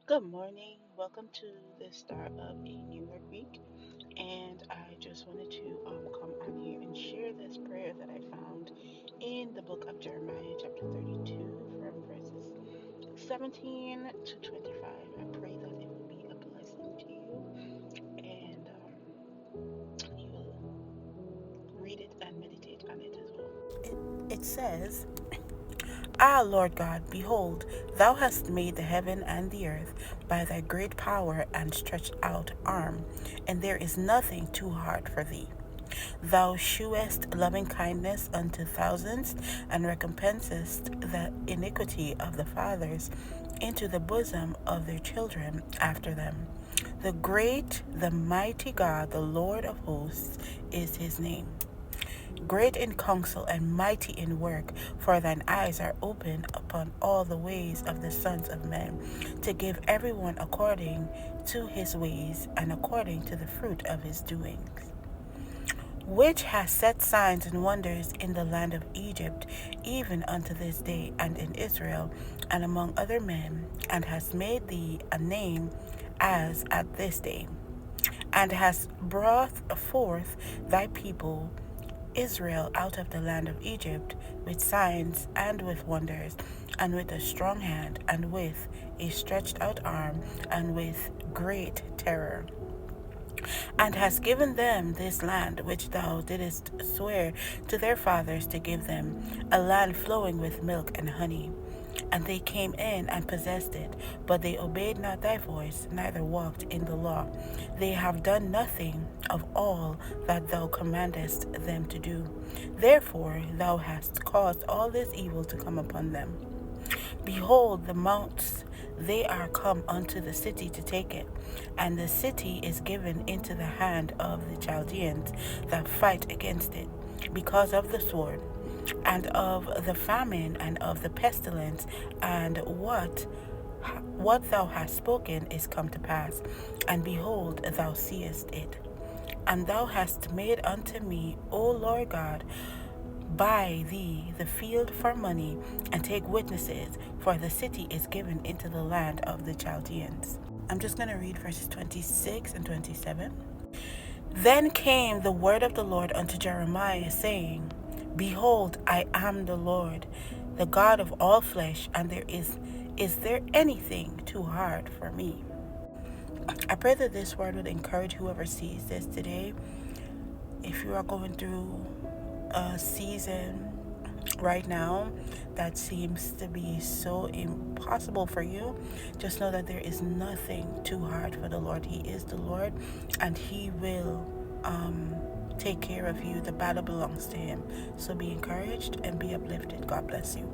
Good morning. Welcome to the start of a new work week. And I just wanted to come on here and share this prayer that I found in the book of Jeremiah, chapter 32, from verses 17 to 25. I pray that it will be a blessing to you and you will read it and meditate on it as well. It says, Ah, Lord God, behold, thou hast made the heaven and the earth by thy great power and stretched out arm, and there is nothing too hard for thee. Thou shewest loving kindness unto thousands, and recompensest the iniquity of the fathers into the bosom of their children after them. The great, the mighty God, the Lord of hosts, is his name. Great in counsel and mighty in work, for thine eyes are open upon all the ways of the sons of men, to give everyone according to his ways and according to the fruit of his doings. Which has set signs and wonders in the land of Egypt, even unto this day, and in Israel, and among other men, and has made thee a name as at this day, and has brought forth thy people Israel out of the land of Egypt with signs and with wonders, and with a strong hand, and with a stretched out arm, and with great terror, and has given them this land which thou didst swear to their fathers to give them, a land flowing with milk and honey. And they came in and possessed it, but they obeyed not thy voice, neither walked in the law. They have done nothing of all that thou commandest them to do. Therefore thou hast caused all this evil to come upon them. Behold, the mounts, they are come unto the city to take it, and the city is given into the hand of the Chaldeans that fight against it, because of the sword, and of the famine, and of the pestilence, and what thou hast spoken is come to pass, and behold, thou seest it. And thou hast made unto me, O Lord God, buy thee the field for money, and take witnesses, for the city is given into the land of the Chaldeans. I'm just going to read verses 26 and 27. Then came the word of the Lord unto Jeremiah, saying, Behold, I am the Lord, the God of all flesh, and is there anything too hard for me? I pray that this word would encourage whoever sees this today. If you are going through a season right now that seems to be so impossible for you, just know that there is nothing too hard for the Lord. He is the Lord, and he will take care of you. The battle belongs to him. So be encouraged and be uplifted. God bless you.